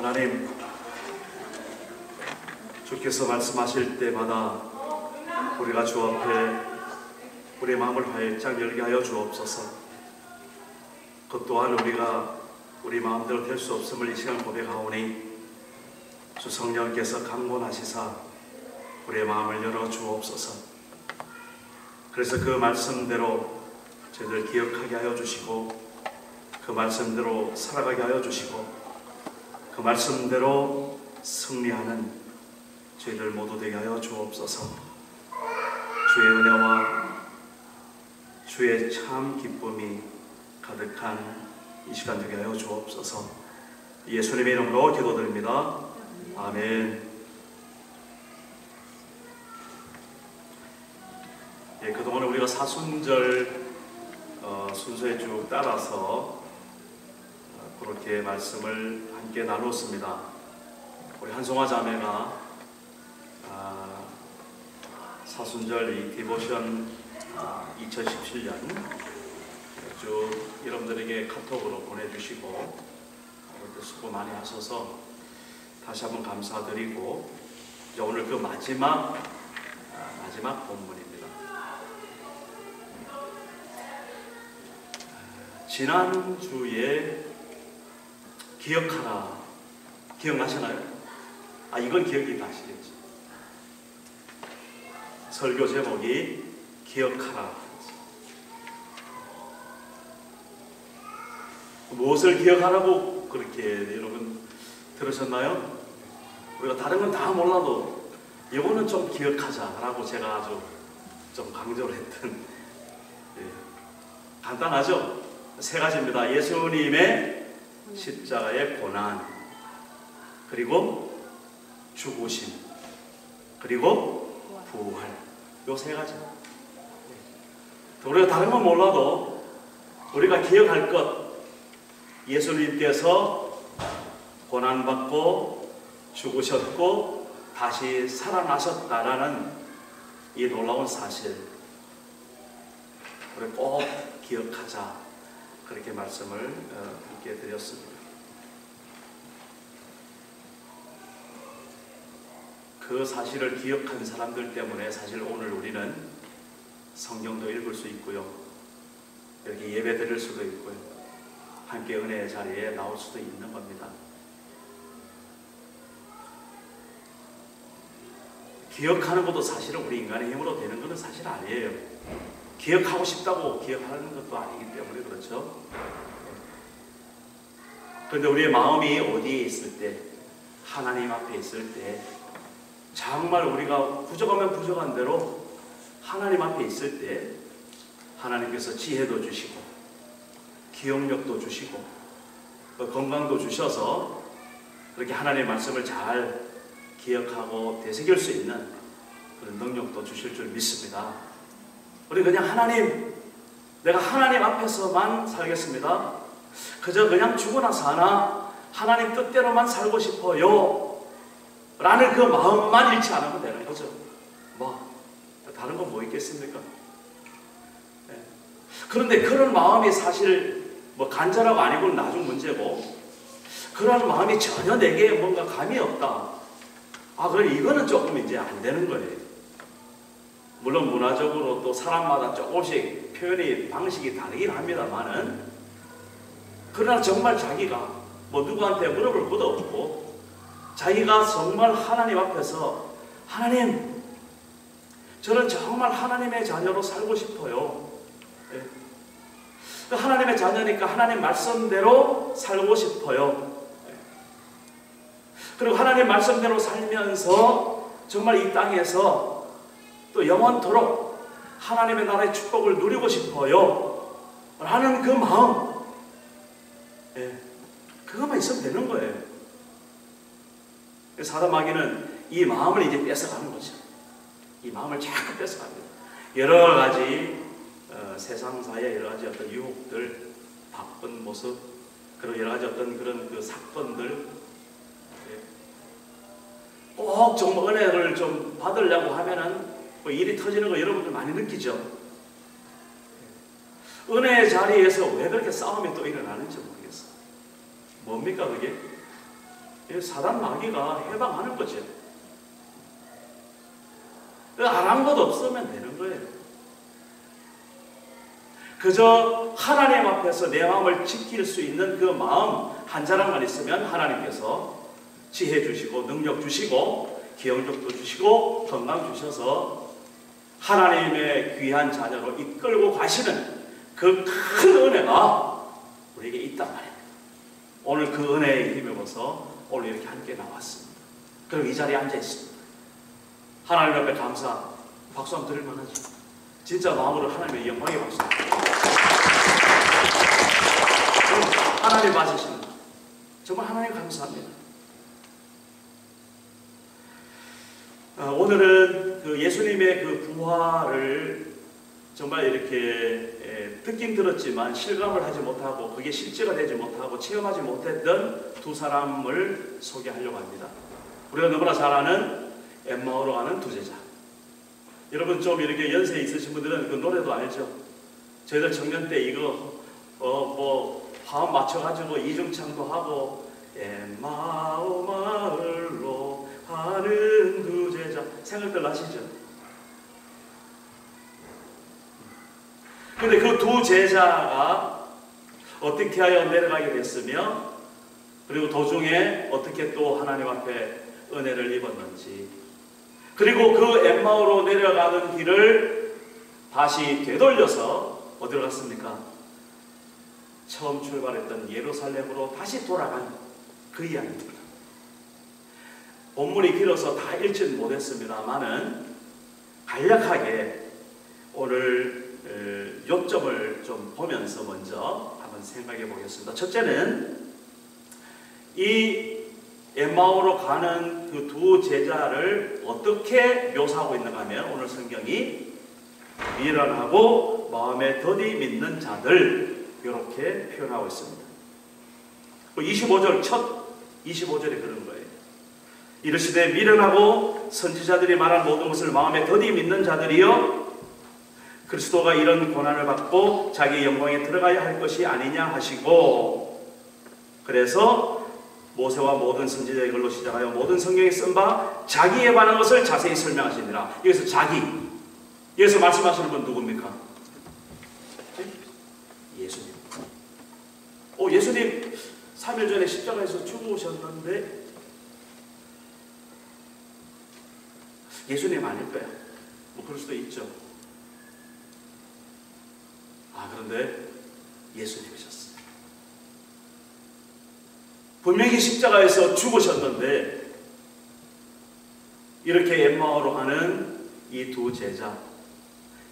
하나님, 주께서 말씀하실 때마다 우리가 주 앞에 우리의 마음을 활짝 열게 하여 주옵소서. 그 또한 우리가 우리 마음대로 될 수 없음을 이 시간 고백하오니 주 성령께서 강권하시사 우리의 마음을 열어 주옵소서. 그래서 그 말씀대로 저희들 기억하게 하여 주시고, 그 말씀대로 살아가게 하여 주시고, 그 말씀대로 승리하는 저희들 모두 되게 하여 주옵소서. 주의 은혜와 주의 참 기쁨이 가득한 이 시간 되게 하여 주옵소서. 예수님의 이름으로 기도드립니다. 아멘. 예, 그동안 우리가 사순절 순서에 쭉 따라서 그렇게 말씀을 함께 나누었습니다. 우리 한송화 자매가 사순절 이 디보션 2017년 쭉 여러분들에게 카톡으로 보내주시고 수고 많이 하셔서 다시 한번 감사드리고, 이제 오늘 그 마지막 본문입니다. 지난주에 기억하라, 기억나시나요? 이건 기억이 나시겠죠. 설교 제목이 기억하라. 무엇을 기억하라고 그렇게 여러분 들으셨나요? 우리가 다른 건 다 몰라도 이거는 좀 기억하자라고 제가 아주 좀 강조를 했던, 간단하죠? 세 가지입니다. 예수님의 십자가의 고난, 그리고 죽으심, 그리고 부활. 요 세 가지. 우리가 다른 건 몰라도 우리가 기억할 것, 예수님께서 고난받고 죽으셨고 다시 살아나셨다라는 이 놀라운 사실, 우리 꼭 기억하자, 그렇게 말씀을 함께 드렸습니다. 그 사실을 기억한 사람들 때문에 사실 오늘 우리는 성경도 읽을 수 있고요, 여기 예배 드릴 수도 있고요, 함께 은혜의 자리에 나올 수도 있는 겁니다. 기억하는 것도 사실은 우리 인간의 힘으로 되는 것은 사실 아니에요. 기억하고 싶다고 기억하는 것도 아니기 때문에 그렇죠. 그런데 우리의 마음이 어디에 있을 때, 하나님 앞에 있을 때, 정말 우리가 부족하면 부족한 대로 하나님 앞에 있을 때 하나님께서 지혜도 주시고 기억력도 주시고 건강도 주셔서 그렇게 하나님의 말씀을 잘 기억하고 되새길 수 있는 그런 능력도 주실 줄 믿습니다. 우리 그냥 하나님, 내가 하나님 앞에서만 살겠습니다, 그저 그냥 죽으나 사나 하나님 뜻대로만 살고 싶어요 라는 그 마음만 잃지 않으면 되는 거죠. 다른 건 뭐 있겠습니까? 네. 그런데 그런 마음이 사실 간절하고 아니고는 나중 문제고, 그런 마음이 전혀 내게 뭔가 감이 없다, 그럼 이거는 조금 이제 안 되는 거예요. 물론 문화적으로 또 사람마다 조금씩 표현의 방식이 다르긴 합니다만은, 그러나 정말 자기가 누구한테 물어볼 것도 없고 자기가 정말 하나님 앞에서, 하나님, 저는 정말 하나님의 자녀로 살고 싶어요. 하나님의 자녀니까 하나님 말씀대로 살고 싶어요. 그리고 하나님 말씀대로 살면서 정말 이 땅에서 또 영원토록 하나님의 나라의 축복을 누리고 싶어요 라는 그 마음, 그것만 있으면 되는 거예요. 사람 마귀는 이 마음을 이제 뺏어가는 거죠. 이 마음을 자꾸 뺏어갑니다. 여러 가지 세상사의 여러 가지 어떤 유혹들, 바쁜 모습, 그리고 여러 가지 어떤 그런 그 사건들, 꼭 좀 은혜를 좀 받으려고 하면은 일이 터지는 거 여러분들 많이 느끼죠. 은혜의 자리에서 왜 그렇게 싸움이 또 일어나는지 모르겠어요. 뭡니까 그게? 사단 마귀가 해방하는 거죠. 아랑곳 없으면 되는 거예요. 그저 하나님 앞에서 내 마음을 지킬 수 있는 그 마음 한 자락만 있으면 하나님께서 지혜 주시고 능력 주시고 기억력도 주시고 건강 주셔서 하나님의 귀한 자녀로 이끌고 가시는 그 큰 은혜가 우리에게 있단 말입니다. 오늘 그 은혜에 힘입어서 오늘 이렇게 함께 나왔습니다. 그리고 이 자리에 앉아 있습니다. 하나님 앞에 감사 박수 한번 드릴 만하죠. 진짜 마음으로 하나님의 영광의 박수. 하나님 맞으시는 정말 하나님 감사합니다. 오늘은 그 예수님의 그 부활을 정말 이렇게 듣긴 들었지만 실감을 하지 못하고 그게 실제가 되지 못하고 체험하지 못했던 두 사람을 소개하려고 합니다. 우리가 너무나 잘 아는 엠마오로 가는 두 제자. 여러분 좀 이렇게 연세 있으신 분들은 그 노래도 알죠? 저희들 청년 때 이거 화음 맞춰가지고 이중창도 하고 엠마오 마을로 가는 두 제자 생각들 나시죠? 근데 그 두 제자가 어떻게 하여 내려가게 됐으며 그리고 도중에 어떻게 또 하나님 앞에 은혜를 입었는지 그리고 그 엠마오로 내려가는 길을 다시 되돌려서 어디로 갔습니까? 처음 출발했던 예루살렘으로 다시 돌아간 그 이야기입니다. 본문이 길어서 다 읽지는 못했습니다만은 간략하게 오늘 요점을 좀 보면서 먼저 한번 생각해 보겠습니다. 첫째는 이 엠마오로 가는 그 두 제자를 어떻게 묘사하고 있는가 하면 오늘 성경이 미련하고 마음에 더디 믿는 자들 이렇게 표현하고 있습니다. 25절 첫 25절에 그런 거예요. 이르시되 미련하고 선지자들이 말한 모든 것을 마음에 더디 믿는 자들이여 그리스도가 이런 고난을 받고 자기의 영광에 들어가야 할 것이 아니냐 하시고 그래서 모세와 모든 선지자의 글로 시작하여 모든 성경에 쓴 바 자기에 관한 것을 자세히 설명하시니라. 여기서 자기 여기서 말씀하시는 분 누굽니까? 예수님. 예수님 3일 전에 십자가에서 죽으셨는데 예수님 아닐 거야. 뭐 그럴 수도 있죠. 그런데 예수님이셨어요. 분명히 십자가에서 죽으셨는데 이렇게 엠마오로 가는 이 두 제자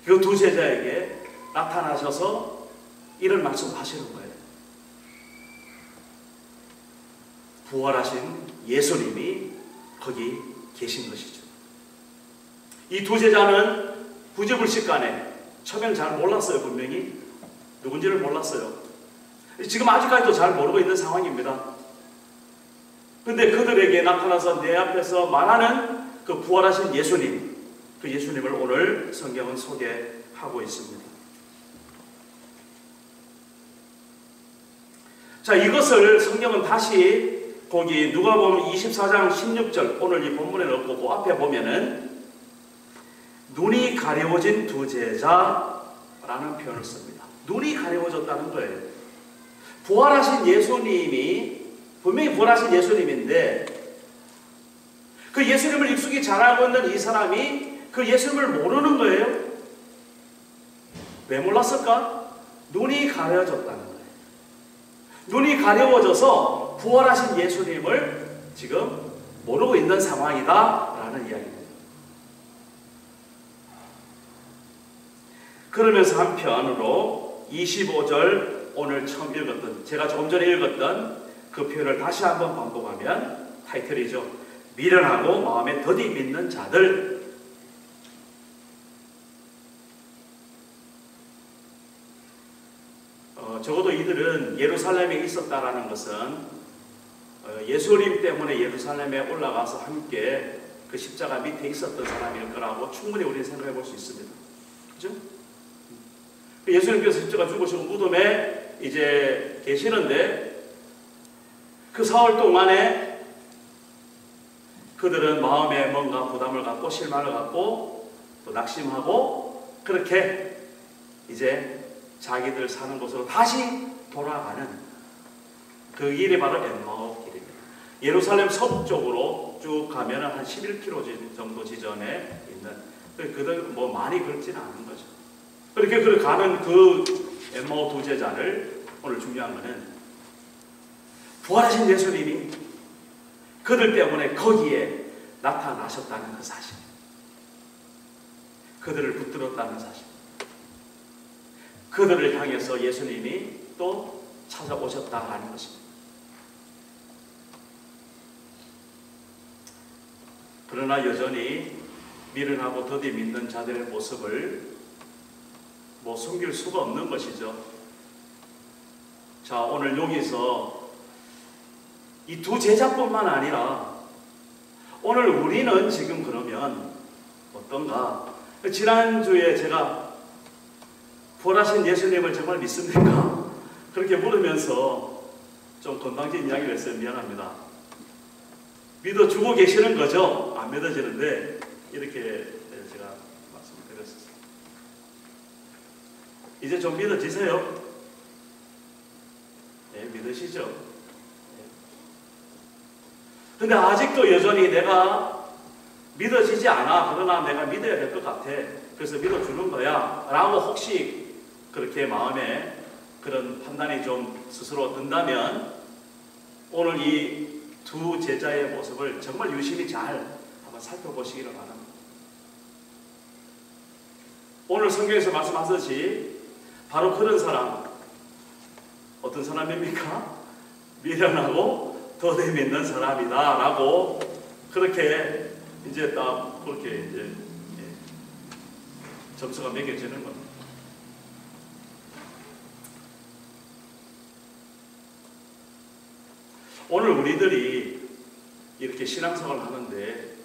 그 두 제자에게 나타나셔서 이런 말씀하시는 거예요. 부활하신 예수님이 거기 계신 것이죠. 이 두 제자는 부지불식간에 처음에는 잘 몰랐어요. 분명히 누군지를 몰랐어요. 지금 아직까지도 잘 모르고 있는 상황입니다. 근데 그들에게 나타나서 내 앞에서 말하는 그 부활하신 예수님, 그 예수님을 오늘 성경은 소개하고 있습니다. 자, 이것을 성경은 다시 거기 누가복음 24장 16절 오늘 이 본문에는 없고 그 앞에 보면은 눈이 가려워진 두 제자라는 표현을 씁니다. 눈이 가려워졌다는 거예요. 부활하신 예수님이 분명히 부활하신 예수님인데 그 예수님을 익숙히 잘 알고 있는 이 사람이 그 예수님을 모르는 거예요. 왜 몰랐을까? 눈이 가려졌다는 거예요. 눈이 가려워져서 부활하신 예수님을 지금 모르고 있는 상황이다라는 이야기입니다. 그러면서 한편으로 25절 오늘 처음 읽었던 제가 조금 전에 읽었던 그 표현을 다시 한번 반복하면 타이틀이죠. 미련하고 마음에 더디 믿는 자들. 적어도 이들은 예루살렘에 있었다라는 것은 예수님 때문에 예루살렘에 올라가서 함께 그 십자가 밑에 있었던 사람일 거라고 충분히 우리는 생각해 볼 수 있습니다. 그죠? 예수님께서 십자가 죽으시고 무덤에 이제 계시는데 그 사흘 동안에 그들은 마음에 뭔가 부담을 갖고 실망을 갖고 또 낙심하고 그렇게 이제 자기들 사는 곳으로 다시 돌아가는 그 길이 바로 엠마오 길입니다. 예루살렘 서북쪽으로 쭉 가면 한 11km 정도 지점에 있는, 그들 뭐 많이 걷지는 않은 거죠. 그렇게 가는 그 엠마오 두 제자를 오늘 중요한 것은 부활하신 예수님이 그들 때문에 거기에 나타나셨다는 그 사실, 그들을 붙들었다는 사실, 그들을 향해서 예수님이 또 찾아오셨다 하는 것입니다. 그러나 여전히 미련하고 더디 믿는 자들의 모습을 숨길 수가 없는 것이죠. 자, 오늘 여기서 이 두 제자뿐만 아니라 오늘 우리는 지금 그러면 어떤가? 지난주에 제가 부활하신 예수님을 정말 믿습니까? 그렇게 물으면서 좀 건방진 이야기를 했어요. 미안합니다. 믿어주고 계시는 거죠? 안 믿어지는데 이렇게 제가 말씀드렸었어요. 이제 좀 믿어지세요? 네, 믿으시죠? 근데 아직도 여전히 내가 믿어지지 않아. 그러나 내가 믿어야 될 것 같아. 그래서 믿어주는 거야. 라고 혹시 그렇게 마음에 그런 판단이 좀 스스로 든다면 오늘 이 두 제자의 모습을 정말 유심히 잘 한번 살펴보시기를 바랍니다. 오늘 성경에서 말씀하듯이 바로 그런 사람, 어떤 사람입니까? 미련하고 더디 믿는 사람이다 라고 그렇게 이제 딱 그렇게 이제 점수가 매겨지는 겁니다. 오늘 우리들이 이렇게 신앙생활을 하는데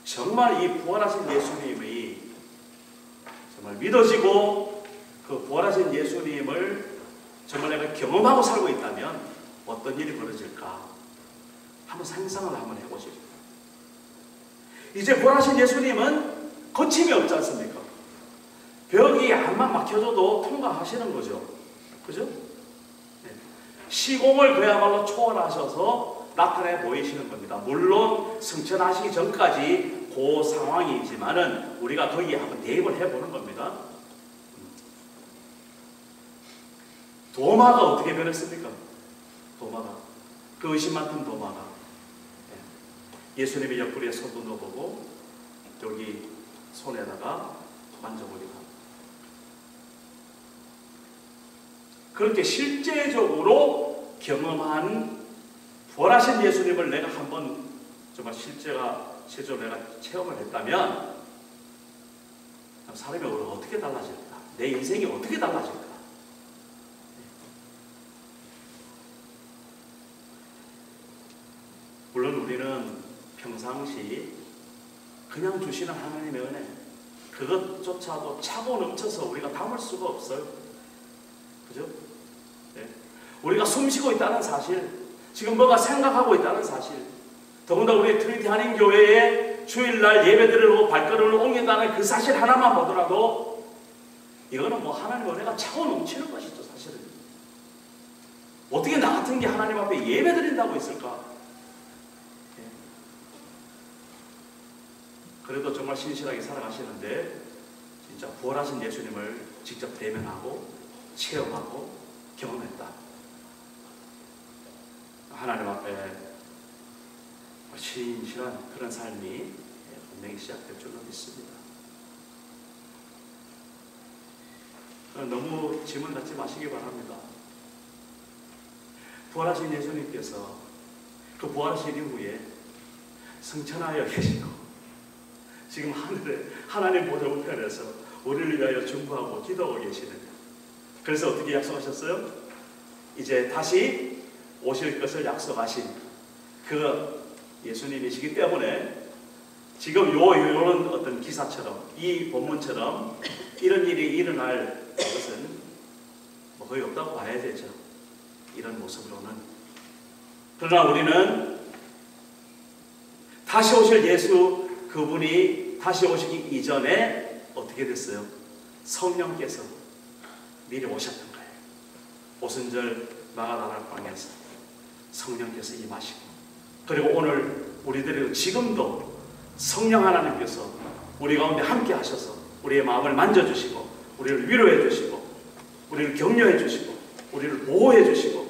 정말 이 부활하신 예수님이 정말 믿어지고 그 부활하신 예수님을 정말 내가 경험하고 살고 있다면 어떤 일이 벌어질까? 한번 상상을 한번 해보시죠. 이제 부활하신 예수님은 거침이 없지 않습니까? 벽이 안만 막혀줘도 통과하시는 거죠. 그죠? 시공을 그야말로 초월하셔서 나타내 보이시는 겁니다. 물론 승천하시기 전까지 그 상황이지만은 우리가 거기에 한번 대입을 해보는 겁니다. 도마가 어떻게 변했습니까? 도마가 그 의심 많던 도마가 예수님의 옆구리에 손도 넣어보고 여기 손에다가 만져보니까 그렇게 실제적으로 경험한 부활하신 예수님을 내가 한번 정말 실제로 내가 체험을 했다면 사람이 어떻게 달라질까? 내 인생이 어떻게 달라질까? 물론 우리는 평상시 그냥 주시는 하나님의 은혜 그것조차도 차고 넘쳐서 우리가 담을 수가 없어요. 그죠? 네. 우리가 숨쉬고 있다는 사실, 지금 뭐가 생각하고 있다는 사실, 더군다나 우리 트리니티 한인교회에 주일날 예배드리고 발걸음을 옮긴다는 그 사실 하나만 보더라도 이거는 뭐 하나님의 은혜가 차고 넘치는 것이죠. 사실은 어떻게 나 같은 게 하나님 앞에 예배드린다고 있을까? 네. 그래도 정말 신실하게 살아가시는데 진짜 부활하신 예수님을 직접 대면하고 체험하고 경험했다. 하나님 앞에 신실한 그런 삶이 분명히 시작될 줄로 믿습니다. 너무 짐을 갖지 마시기 바랍니다. 부활하신 예수님께서 그 부활하신 이후에 승천하여 계시고 지금 하늘에 하나님 보좌 우편에서 우리를 위하여 중보하고 기도하고 계시는, 그래서 어떻게 약속하셨어요? 이제 다시 오실 것을 약속하신 그 예수님이시기 때문에 지금 요런 어떤 기사처럼 이 본문처럼 이런 일이 일어날 것은 뭐 거의 없다고 봐야 되죠. 이런 모습으로는. 그러나 우리는 다시 오실 예수 그분이 다시 오시기 이전에 어떻게 됐어요? 성령께서 미리 오셨던 거예요. 오순절 마가다락방에서 성령께서 임하시고, 그리고 오늘 우리들이 지금도 성령 하나님께서 우리 가운데 함께 하셔서 우리의 마음을 만져주시고, 우리를 위로해 주시고, 우리를 격려해 주시고, 우리를 보호해 주시고,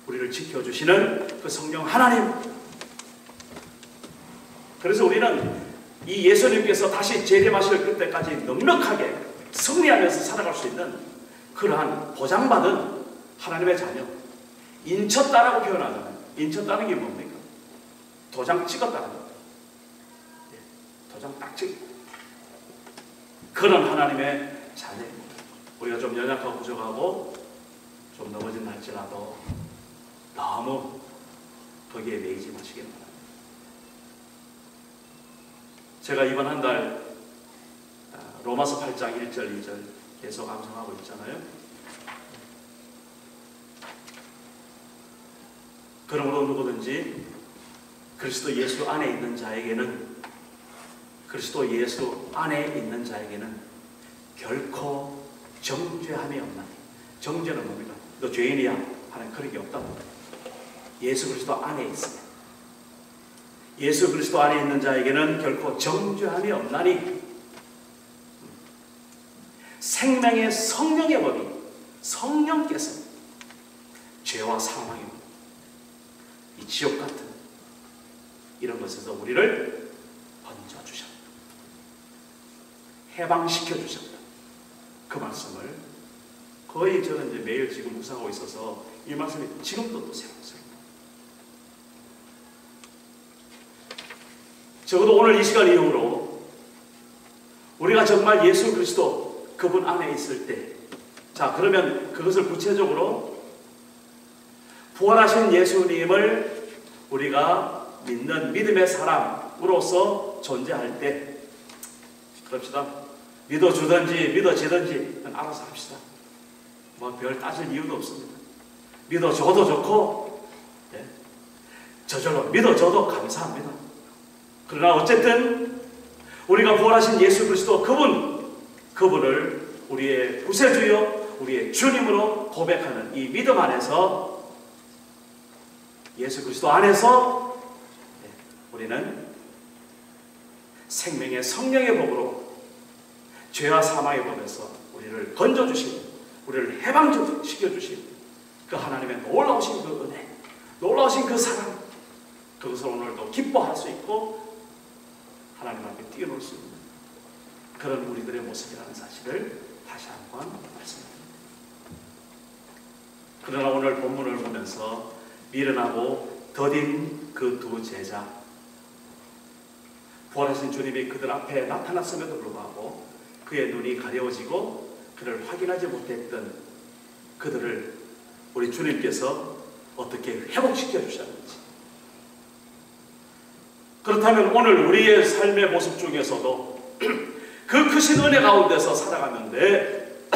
우리를 지켜주시는 그 성령 하나님. 그래서 우리는 이 예수님께서 다시 재림하실 그때까지 넉넉하게 승리하면서 살아갈 수 있는 그러한 보장받은 하나님의 자녀, 인쳤다라고 표현하잖아요. 인쳤다는 게 뭡니까? 도장 찍었다는 겁니다. 도장 딱 찍. 그런 하나님의 자녀입니다. 우리가 좀 연약하고 부족하고 좀 넘어진다 할지라도 너무 거기에 매이지 마시기 바랍니다. 제가 이번 한 달 로마서 8장 1절 2절 계속 암송하고 있잖아요. 그러므로 누구든지 그리스도 예수 안에 있는 자에게는, 그리스도 예수 안에 있는 자에게는 결코 정죄함이 없나니. 정죄는 뭡니까? 너 죄인이야 하는 그런 게 없다고. 예수 그리스도 안에 있으면, 예수 그리스도 안에 있는 자에게는 결코 정죄함이 없나니, 생명의 성령의 법이, 성령께서 죄와 사망의 이 지옥 같은 이런 것에서 우리를 건져주셨다, 해방시켜주셨다. 그 말씀을 거의 저는 이제 매일 지금 묵상하고 있어서 이 말씀이 지금도 또 새롭습니다. 적어도 오늘 이 시간 이후로 우리가 정말 예수 그리스도 그분 안에 있을 때, 자 그러면 그것을 구체적으로 부활하신 예수님을 우리가 믿는 믿음의 사람으로서 존재할 때, 그럽시다. 믿어주든지 믿어지든지 알아서 합시다. 뭐 별 따질 이유도 없습니다. 믿어줘도 좋고, 저절로 믿어줘도 감사합니다. 그러나 어쨌든 우리가 부활하신 예수 그리스도 그분을 우리의 구세주여 우리의 주님으로 고백하는 이 믿음 안에서, 예수 그리스도 안에서 우리는 생명의 성령의 법으로 죄와 사망의 법에서 우리를 건져주시고 우리를 해방시켜주신 그 하나님의 놀라우신 그 은혜, 놀라우신 그 사랑, 그것을 오늘도 기뻐할 수 있고 하나님 앞에 뛰어놀 수 있는 그런 우리들의 모습이라는 사실을 다시 한번 말씀드립니다. 그러나 오늘 본문을 보면서 미련하고 더딘 그 두 제자, 부활하신 주님이 그들 앞에 나타났음에도 불구하고 그의 눈이 가려워지고 그를 확인하지 못했던 그들을 우리 주님께서 어떻게 회복시켜 주셨는지, 그렇다면 오늘 우리의 삶의 모습 중에서도 그 크신 은혜 가운데서 살아가는데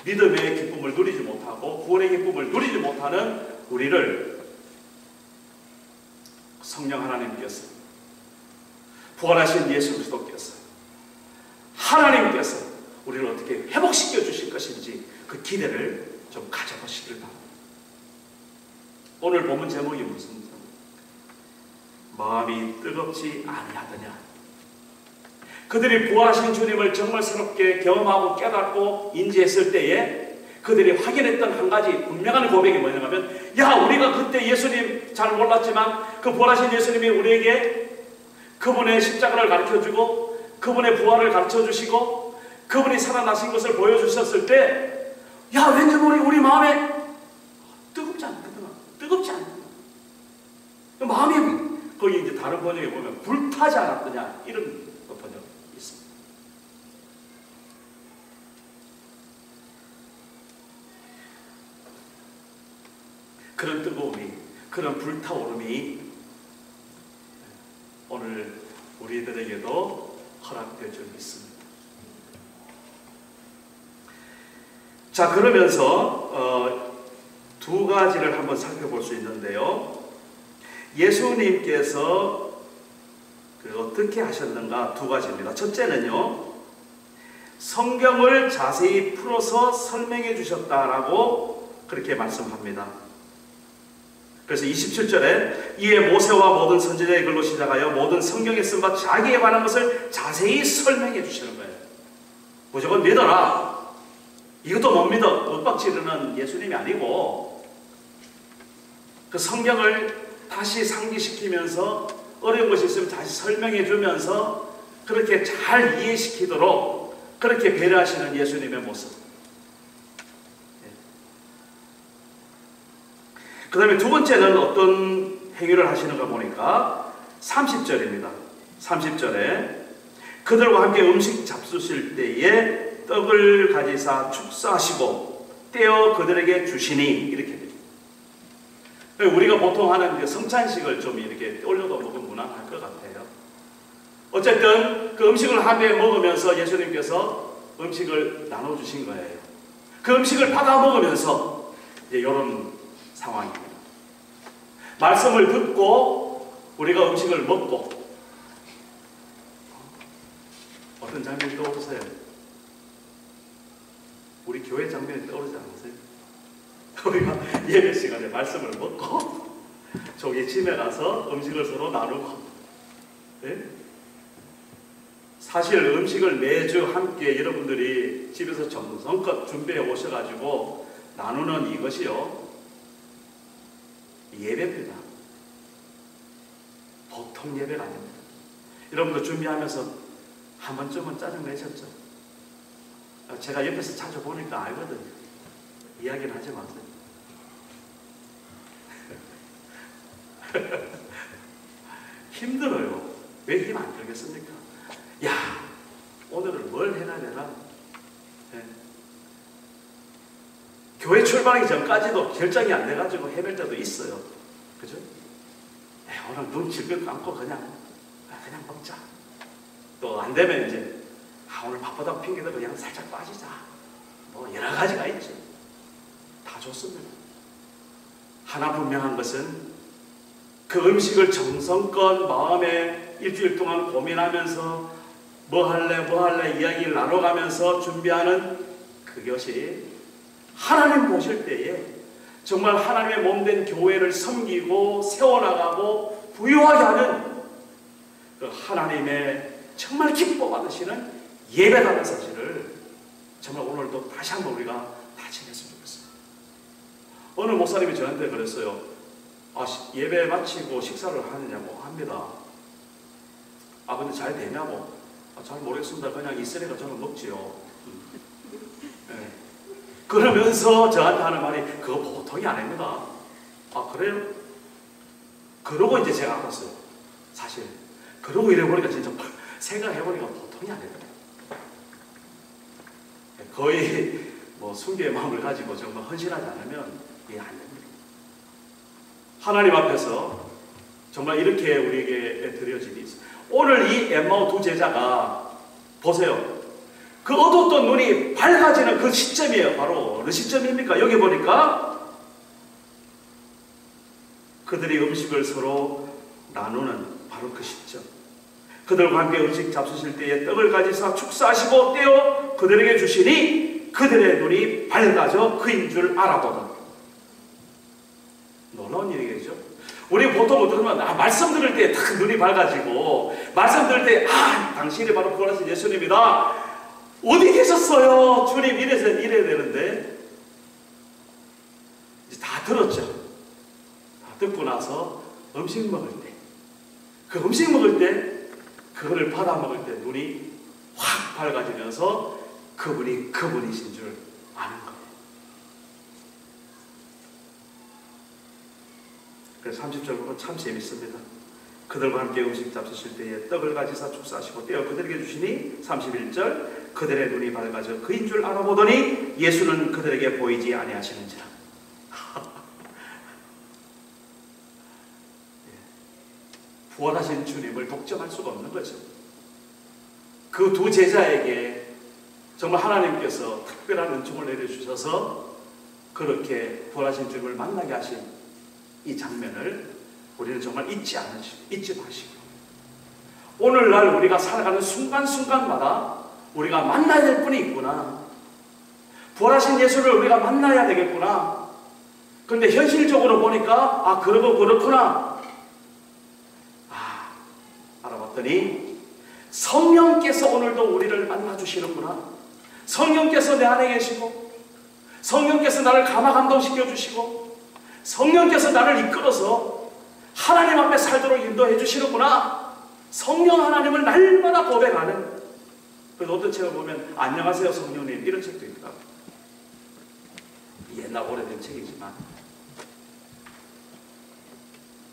믿음의 기쁨을 누리지 못하고 구원의 기쁨을 누리지 못하는 우리를 성령 하나님께서, 부활하신 예수 그리스도께서, 하나님께서 우리를 어떻게 회복시켜 주실 것인지 그 기대를 좀 가져보시길 바랍니다. 오늘 본문 제목이 무슨 제목? 마음이 뜨겁지 아니하더냐. 그들이 부활하신 주님을 정말 새롭게 경험하고 깨닫고 인지했을 때에 그들이 확인했던 한 가지 분명한 고백이 뭐냐면, 야 우리가 그때 예수님 잘 몰랐지만 그 부활하신 예수님이 우리에게 그분의 십자가를 가르쳐주고 그분의 부활을 가르쳐주시고 그분이 살아나신 것을 보여주셨을 때, 야 왠지 모르게 우리 마음에 뜨겁지 않거든요. 뜨겁지 않거든요. 마음이 거기 이제 다른 번역에 보면 불타지 않았더냐 이런 번역이 있습니다. 그런 뜨거움이, 그런 불타오름이 오늘 우리들에게도 허락될 줄 믿습니다. 자, 그러면서 두 가지를 한번 살펴볼 수 있는데요. 예수님께서 어떻게 하셨는가 두 가지입니다. 첫째는요, 성경을 자세히 풀어서 설명해 주셨다라고 그렇게 말씀합니다. 그래서 27절에 이에 모세와 모든 선지자의 글로 시작하여 모든 성경에 쓴 바 자기에 관한 것을 자세히 설명해 주시는 거예요. 무조건 믿어라. 이것도 못 믿어. 엇박지르는 예수님이 아니고 그 성경을 다시 상기시키면서 어려운 것이 있으면 다시 설명해 주면서 그렇게 잘 이해시키도록 그렇게 배려하시는 예수님의 모습. 그 다음에 두 번째는 어떤 행위를 하시는가 보니까 30절입니다. 30절에 그들과 함께 음식 잡수실 때에 떡을 가지사 축사하시고 떼어 그들에게 주시니 이렇게 됩니다. 우리가 보통 하는 성찬식을 좀 이렇게 올려도 먹으면 무난할 것 같아요. 어쨌든 그 음식을 함께 먹으면서 예수님께서 음식을 나눠주신 거예요. 그 음식을 받아 먹으면서 이제 이런 상황입니다. 말씀을 듣고 우리가 음식을 먹고 어떤 장면이 떠오르세요? 우리 교회 장면이 떠오르지 않으세요? 우리가 예배 시간에 말씀을 먹고 저기 집에 가서 음식을 서로 나누고, 네? 사실 음식을 매주 함께 여러분들이 집에서 정성껏 준비해 오셔가지고 나누는 이것이요, 예배입니다. 보통 예배가 아닙니다. 여러분들 준비하면서 한 번쯤은 짜증내셨죠? 제가 옆에서 자주 보니까 알거든요. 이야기는 하지 마세요. 힘들어요. 왜 힘 안 들겠습니까? 야, 오늘은 뭘 해야 되나? 네. 교회 출발하기 전까지도 결정이 안 돼가지고 헤맬 때도 있어요. 그죠? 오늘 눈 질끈 감고 그냥 먹자. 또 안 되면 이제 오늘 바쁘다고 핑계대고 그냥 살짝 빠지자. 뭐 여러 가지가 있죠. 다 좋습니다. 하나 분명한 것은 그 음식을 정성껏 마음에 일주일 동안 고민하면서 뭐 할래 이야기를 나눠가면서 준비하는 그것이 하나님 보실 때에 정말 하나님의 몸된 교회를 섬기고 세워나가고 부유하게 하는 그 하나님의 정말 기뻐 받으시는 예배라는 사실을 정말 오늘도 다시 한번 우리가 다짐했으면 좋겠어요. 어느 목사님이 저한테 그랬어요. 예배 마치고 식사를 하느냐고 합니다. 근데 잘 되냐고. 잘 모르겠습니다. 그냥 있으니까 저는 먹지요. 네. 그러면서 저한테 하는 말이 그거 보통이 아닙니다. 그래요? 그러고 이제 제가 알았어요. 사실 그러고 이래보니까 진짜 생각해보니까 보통이 아닙니다. 거의 뭐 숭배의 마음을 가지고 정말 헌신하지 않으면 이게 안 됩니다. 하나님 앞에서 정말 이렇게 우리에게 드려진 일이 있어요. 오늘 이 엠마오 두 제자가 보세요. 그 어두웠던 눈이 밝아지는 그 시점이에요. 바로 어느 시점입니까? 여기 보니까 그들이 음식을 서로 나누는 바로 그 시점. 그들과 함께 음식 잡수실 때에 떡을 가지사 축사하시고 떼어 그들에게 주시니 그들의 눈이 밝아져 그인 줄 알아보다. 놀라운 일이겠죠? 우리 보통 어떻게 하면 말씀 들을 때 딱 눈이 밝아지고 말씀 들을 때 당신이 바로 구원하신 예수님이다. 어디 계셨어요? 주님 이래야 되는데 이제 다 들었죠. 다 듣고 나서 음식 먹을 때 그 음식 먹을 때 그거를 받아 먹을 때 눈이 확 밝아지면서 그분이 그분이신 줄 아는 거예요. 그래서 30절 보면 참 재밌습니다. 그들과 함께 음식 잡수실 때에 떡을 가지사 축사하시고 떼어 그들에게 주시니 31절 그들의 눈이 밝아져 그인 줄 알아보더니 예수는 그들에게 보이지 아니하시는지라. 부활하신 주님을 독점할 수가 없는 거죠. 그 두 제자에게 정말 하나님께서 특별한 은총을 내려주셔서 그렇게 부활하신 주님을 만나게 하신 이 장면을 우리는 정말 잊지 마시고 오늘날 우리가 살아가는 순간순간마다 우리가 만나야 될 분이 있구나. 부활하신 예수를 우리가 만나야 되겠구나. 그런데 현실적으로 보니까 그렇구나. 알아봤더니 성령께서 오늘도 우리를 만나주시는구나. 성령께서 내 안에 계시고 성령께서 나를 감화 감동시켜 주시고 성령께서 나를 이끌어서 하나님 앞에 살도록 인도해 주시는구나. 성령 하나님을 날마다 고백하는. 그래서 어떤 책을 보면 안녕하세요 성령님 이런 책도 있더라고요. 옛날 오래된 책이지만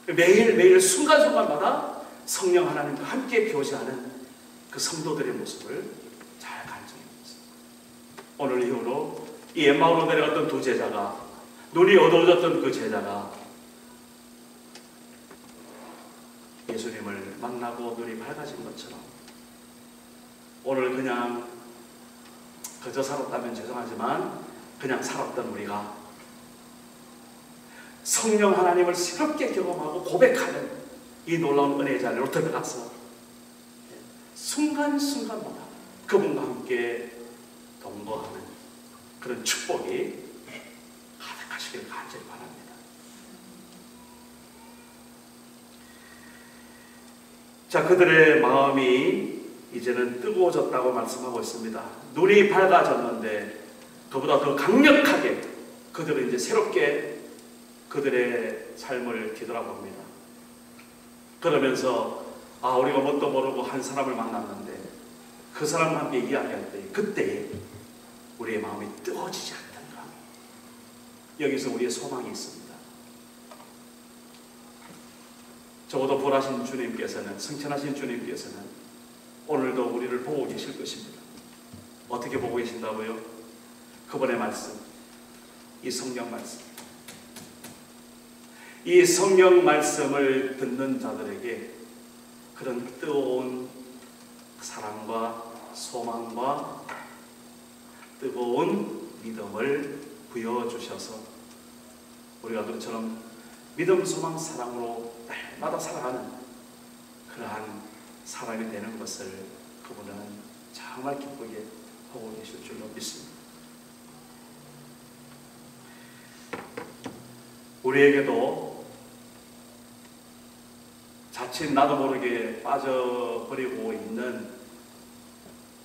매일매일 순간순간마다 성령 하나님과 함께 교제하는 그 성도들의 모습을 잘 간증해보겠습니다. 오늘 이후로 이 엠마오로 내려갔던 두 제자가, 눈이 어두워졌던 그 제자가 예수님을 만나고 눈이 밝아진 것처럼 오늘 그냥 그저 살았다면 죄송하지만 그냥 살았던 우리가 성령 하나님을 새롭게 경험하고 고백하는 이 놀라운 은혜의 자리로 들어가서 순간순간마다 그분과 함께 동거하는 그런 축복이 가득하시길 간절히 바랍니다. 자, 그들의 마음이 이제는 뜨거워졌다고 말씀하고 있습니다. 눈이 밝아졌는데 그보다 더 강력하게 그들은 이제 새롭게 그들의 삶을 뒤돌아봅니다. 그러면서 우리가 뭣도 모르고 한 사람을 만났는데 그 사람과 함께 이야기할 때 그때 우리의 마음이 뜨거워지지 않던가. 여기서 우리의 소망이 있습니다. 적어도 부활하신 주님께서는, 승천하신 주님께서는 오늘도 우리를 보고 계실 것입니다. 어떻게 보고 계신다고요? 그분의 말씀, 이 성경 말씀. 이 성경 말씀을 듣는 자들에게 그런 뜨거운 사랑과 소망과 뜨거운 믿음을 부여주셔서 우리가 그처럼 믿음, 소망, 사랑으로 날마다 살아가는 그러한 사람이 되는 것을 그분은 정말 기쁘게 하고 계실 줄로 믿습니다. 우리에게도 자칫 나도 모르게 빠져버리고 있는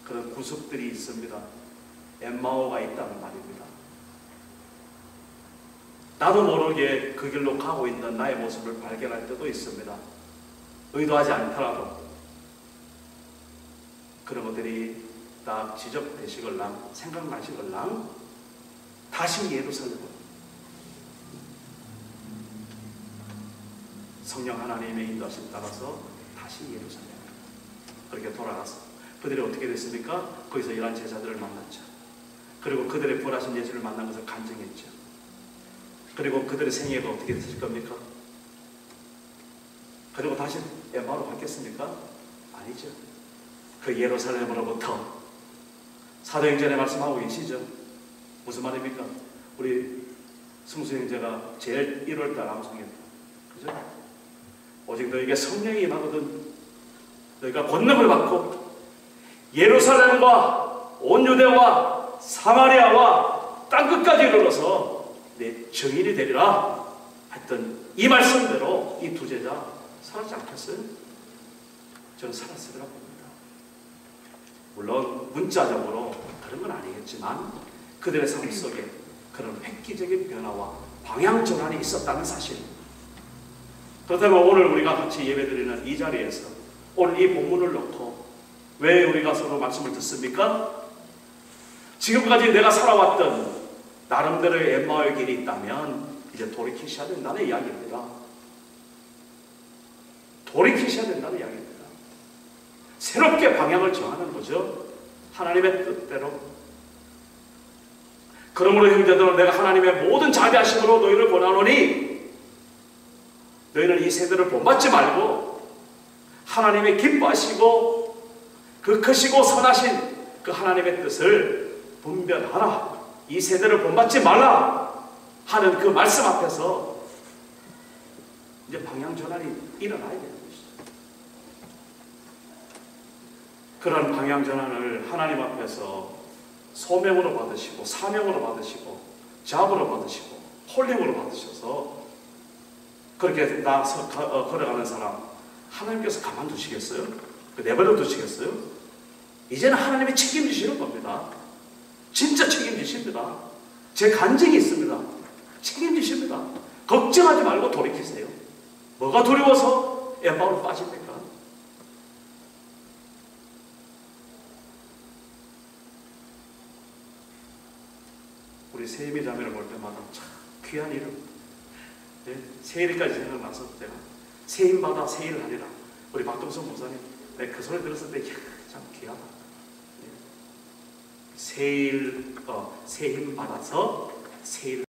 그런 구석들이 있습니다. 엠마오가 있다는 말입니다. 나도 모르게 그 길로 가고 있는 나의 모습을 발견할 때도 있습니다. 의도하지 않더라도 그런 것들이 딱 지적되시걸랑 생각나시걸랑 다시 예루살렘으로 성령 하나님의 인도하심 따라서 다시 예루살렘 그렇게 돌아가서 그들이 어떻게 됐습니까? 거기서 11 제자들을 만났죠. 그리고 그들의 부활하신 예수를 만난 것을 간증했죠. 그리고 그들의 생애가 어떻게 됐을 겁니까? 그리고 다시 엠마오로 갔겠습니까? 아니죠. 그 예루살렘으로부터 사도행전에 말씀하고 계시죠. 무슨 말입니까? 우리 승수 형제가 제일 1월달 암송했다. 그죠? 오직 너에게 성령이 임하거든 너희가 권능을 받고 예루살렘과 온 유대와 사마리아와 땅끝까지 이르러서 내 증인이 되리라 했던 이 말씀대로 이 두 제자 살았지 않겠어요? 저는 살았으리라 봅니다. 물론 문자적으로 그런 건 아니겠지만 그들의 삶 속에 그런 획기적인 변화와 방향 전환이 있었다는 사실. 그렇다면 오늘 우리가 같이 예배드리는 이 자리에서 오늘 이 본문을 놓고 왜 우리가 서로 말씀을 듣습니까? 지금까지 내가 살아왔던 나름대로의 엠마오의 길이 있다면 이제 돌이키셔야 된다는 이야기입니다. 돌이키셔야 된다는 이야기입니다. 새롭게 방향을 정하는 거죠. 하나님의 뜻대로. 그러므로 형제들은 내가 하나님의 모든 자비하심으로 너희를 권하노니 너희는 이 세대를 본받지 말고 하나님의 기뻐하시고 그 크시고 선하신 그 하나님의 뜻을 분별하라. 이 세대를 본받지 말라 하는 그 말씀 앞에서 이제 방향 전환이 일어나야 되는 것이죠. 그런 방향 전환을 하나님 앞에서 소명으로 받으시고 사명으로 받으시고 잡으로 받으시고 홀링으로 받으셔서 그렇게 나서 걸어가는 사람 하나님께서 가만두시겠어요? 내버려 두시겠어요? 이제는 하나님이 책임지시는 겁니다. 진짜 책임지십니다. 제 간증이 있습니다. 책임지십니다. 걱정하지 말고 돌이키세요. 뭐가 두려워서 엠바오로 빠집니까? 우리 세임이 자매를 볼 때마다 참 귀한 이름. 네? 세일까지 생각나서 제가 세임받아 세일하리라. 우리 박동선 목사님 그 소리 들었을 때 참 귀하다. 네? 세임 받아서 세일.